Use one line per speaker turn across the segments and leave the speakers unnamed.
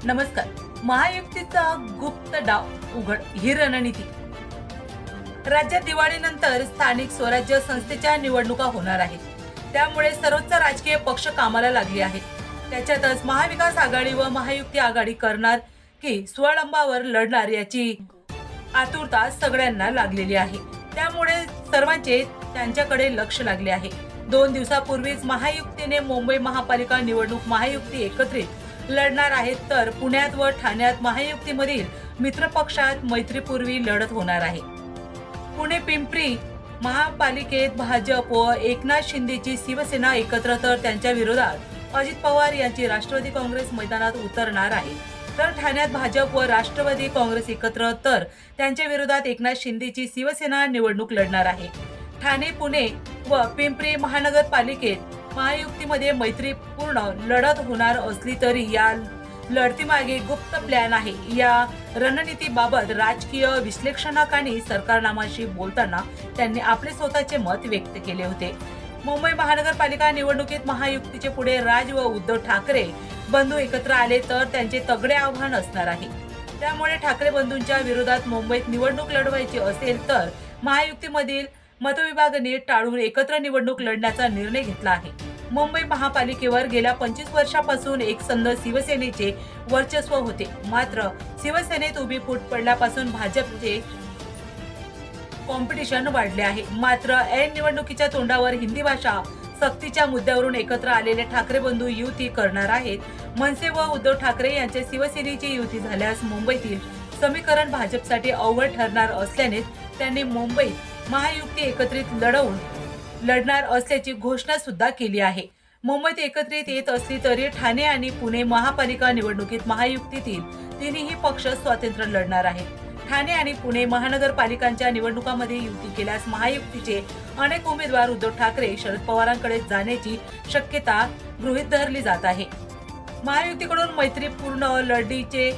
नमस्कार. महायुतीचा गुप्त डाव उघड, ही रणनीती. राज्यात दिवाळीनंतर स्थानिक स्वराज्य संस्थेच्या निवडणुका होणार आहेत. त्यामुळे सर्वोच्च राजकीय पक्ष कामाला लागले आहेत. त्याच्यातच महाविकास आघाडी व महायुती आघाडी करणार की स्वबळावर लढणार याची आतुरता सगळ्यांना लागलेली आहे. त्यामुळे सर्वांचे त्यांच्याकडे लक्ष लागले आहे. 2 दिवसापूर्वीच महायुतीने मुंबई महापालिका निवडणूक महायुती एकत्रित लढणार आहेत, तर पुण्यात व ठाण्यात महायुतीमधील मित्रपक्षात मैत्रीपूर्वी लढत होणार आहे. पुणे पिंपरी महापालिकेत भाजप व एकनाथ शिंदेची शिवसेना एकत्र, तर त्यांच्या विरोधात अजित पवार यांची राष्ट्रवादी काँग्रेस मैदानात उतरणार आहे. तर ठाण्यात भाजप व राष्ट्रवादी काँग्रेस एकत्र, तर त्यांच्या विरोधात एकनाथ शिंदेची शिवसेना निवडणूक लढणार आहे. ठाणे, पुणे व पिंपरी महानगरपालिकेत महायुतीमध्ये मैत्रीपूर्ण लढत होणार असली तरी या लढतीमागे गुप्त प्लॅन आहे. या रणनीतीबाबत राजकीय विश्लेषकांनी सरकारनामाशी बोलताना त्यांनी आपले स्वतःचे मत व्यक्त केले होते. मुंबई महानगरपालिका निवडणुकीत महायुतीचे पुढे राज व उद्धव ठाकरे बंधू एकत्र आले तर त्यांचे तगडे आव्हान असणार आहे. त्यामुळे ठाकरे बंधूंच्या विरोधात मुंबईत निवडणूक लढवायची असेल तर महायुतीमधील मतविभागणी टाळून एकत्र निवडणूक लढण्याचा निर्णय घेतला आहे. मुंबई महापालिकेवर गेल्या 25 वर्षापासून एकसंध शिवसेनेचे वर्चस्व होते. मात्र शिवसेनेत उभी फूट पडल्यापासून भाजपचे कॉम्पिटिशन वाढले आहे. मात्र ऐन निवडणुकीच्या तोंडावर हिंदी भाषा सक्तीच्या मुद्द्यावरून एकत्र आलेले ठाकरे बंधू युती करणार आहेत. मनसे व उद्धव ठाकरे यांच्या शिवसेनेची युती झाल्यास मुंबईतील समीकरण भाजपसाठी अवघड ठरणार असल्याने त्यांनी मुंबईत महायुती एकत्रित लढणार असल्याची घोषणा सुद्धा केली आहे. मुंबईत एकत्रित येत असली तरी ठाणे आणि पुणे महापालिका निवडणुकीत महायुतीतील तिन्ही पक्ष स्वतंत्र लढणार आहेत. ठाणे आणि पुणे महानगरपालिकांच्या निवडणुकांमध्ये युती केल्यास महायुतीचे अनेक उमेदवार उद्धव ठाकरे, शरद पवारांकडे जाण्याची शक्यता गृहीत धरली जात आहे. महायुतीकडून मैत्रीपूर्ण लढीचे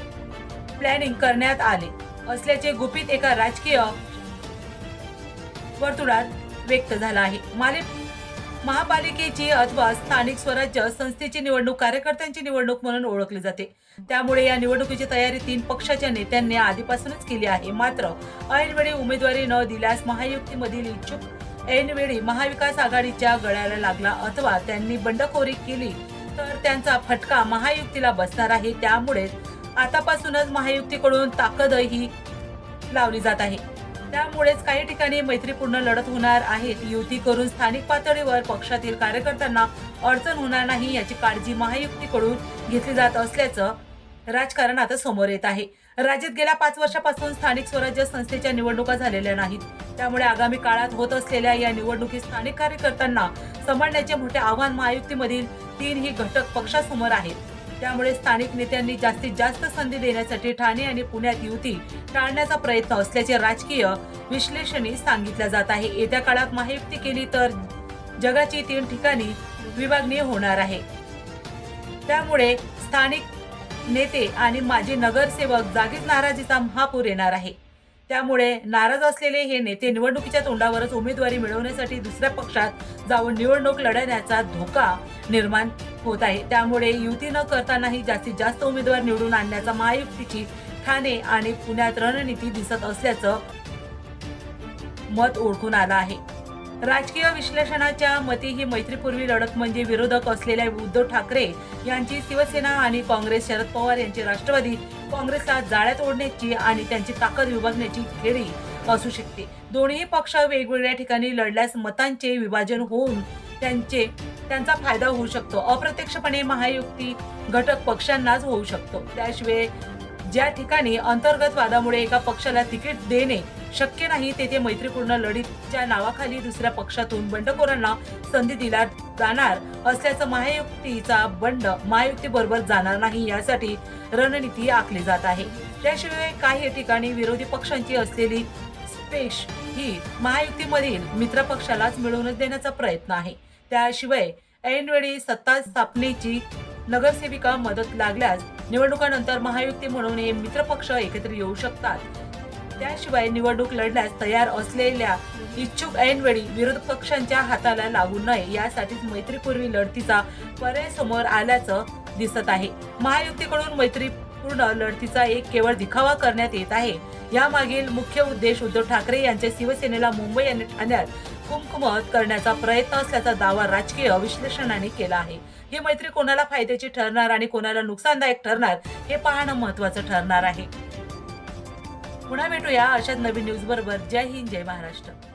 प्लॅनिंग करण्यात आले असल्याचे गुपित एका राजकीय वर्तुळात व्यक्त झाला आहे. महापालिकेची अथवा स्थानिक स्वराज्य संस्थेची निवडणूक कार्यकर्त्यांची निवडणूक म्हणून ओळखली जाते. त्यामुळे या निवडणुकीची तयारी 3 पक्षाच्या नेत्यांनी आधीपासूनच केली आहे. मात्र ऐनवेळी उमेदवारी न दिल्यास महायुतीमधील इच्छुक ऐनवेळी महाविकास आघाडीच्या गळ्याला लागला अथवा त्यांनी बंडखोरी केली तर त्यांचा फटका महायुतीला बसणार आहे. त्यामुळे आतापासूनच महायुतीकडून ताकदही लावली जात आहे. त्यामुळेच काही ठिकाणी मैत्रीपूर्ण लढत होणार आहेत. युती करून स्थानिक पातळीवर पक्षातील कार्यकर्त्यांना अडचण होणार नाही याची काळजी महायुतीकडून घेतली जात असल्याचं राजकारण आता समोर येत आहे. राज्यात गेल्या 5 वर्षापासून स्थानिक स्वराज्य संस्थेच्या निवडणुका झालेल्या नाहीत. त्यामुळे आगामी काळात होत असलेल्या या निवडणुकीत स्थानिक कार्यकर्त्यांना सांभाळण्याचे मोठे आव्हान महायुतीमधील 3ही घटक पक्षासमोर आहेत. त्यामुळे स्थानिक नेत्यांनी जास्तीत जास्त संधी देण्यासाठी ठाणे आणि पुण्यात युती टाळण्याचा प्रयत्न असल्याचे राजकीय विश्लेषणी सांगितले जात आहे. येत्या काळात महायुती केली तर जगाची 3 ठिकाणी विभागणी होणार आहे. त्यामुळे स्थानिक नेते आणि माजी नगरसेवक जागीच नाराजीचा महापूर येणार आहे. त्यामुळे नाराज असलेले हे नेते निवडणुकीच्या तोंडावरच उमेदवारी मिळवण्यासाठी दुसऱ्या पक्षात जाऊन निवडणूक लढवण्याचा धोका निर्माण होत आहे. त्यामुळे युती न करतानाही जास्तीत जास्त उमेदवार निवडून आणण्याचा महायुतीची ठाणे आणि पुण्यात रणनीती दिसत असल्याचं मत ओळखून आलं आहे. राजकीय विश्लेषणाच्या मते ही मैत्रीपूर्वी लढत म्हणजे विरोधक असलेल्या उद्धव ठाकरे यांची शिवसेना आणि काँग्रेस, शरद पवार यांची राष्ट्रवादी काँग्रेसला जाळ्यात ओढण्याची आणि त्यांची ताकद विभागण्याची खेळी असू शकते. दोन्ही पक्ष वेगवेगळ्या ठिकाणी लढल्यास मतांचे विभाजन होऊन त्यांचा फायदा होऊ शकतो. अप्रत्यक्षपणे महायुती घटक पक्षांनाच होऊ शकतो. त्याशिवाय ज्या ठिकाणी अंतर्गत वादामुळे एका पक्षाला तिकीट देणे शक्य नाही तेथे मैत्रीपूर्ण लढीच्या नावाखाली दुसऱ्या पक्षातून बंडखोरांना संधी दिला जाणार असल्याचं महायुतीचा बंड महायुतीबरोबर जाणार नाही यासाठी रणनीती आखली जात आहे. त्याशिवाय काही ठिकाणी विरोधी पक्षांची असलेली स्पेस ही महायुतीमधील मित्रपक्षालाच मिळवून देण्याचा प्रयत्न आहे. त्याशिवाय ऐनवेळी सत्ता स्थापनेची नगरसेविका मदत लागल्यास निवडणुकानंतर महायुती म्हणून हे मित्रपक्ष एकत्र येऊ शकतात. त्याशिवाय निवडणूक लढण्यास तयार असलेल्या इच्छुक ऐनवेळी विरोधी पक्षांच्या हाताला लागू नये यासाठीच मैत्रीपूर्वी लढतीचा पर्याय समोर आल्याचं दिसत आहे. महायुतीकडून पूर्ण लढतीचा एक केवळ दिखावा करण्यात येत आहे. यामागील मुख्य उद्देश उद्धव ठाकरे यांचे शिवसेनेला मुंबई आणि ठाण्यात कुमकुमत करण्याचा प्रयत्न असल्याचा दावा राजकीय विश्लेषणाने केला आहे. ही मैत्री कोणाला फायद्याची ठरणार आणि कोणाला नुकसानदायक ठरणार हे पाहणं महत्त्वाचं ठरणार आहे. पुन्हा भेटूया अशाच नवीन न्यूज बरोबर. जय हिंद, जय महाराष्ट्र.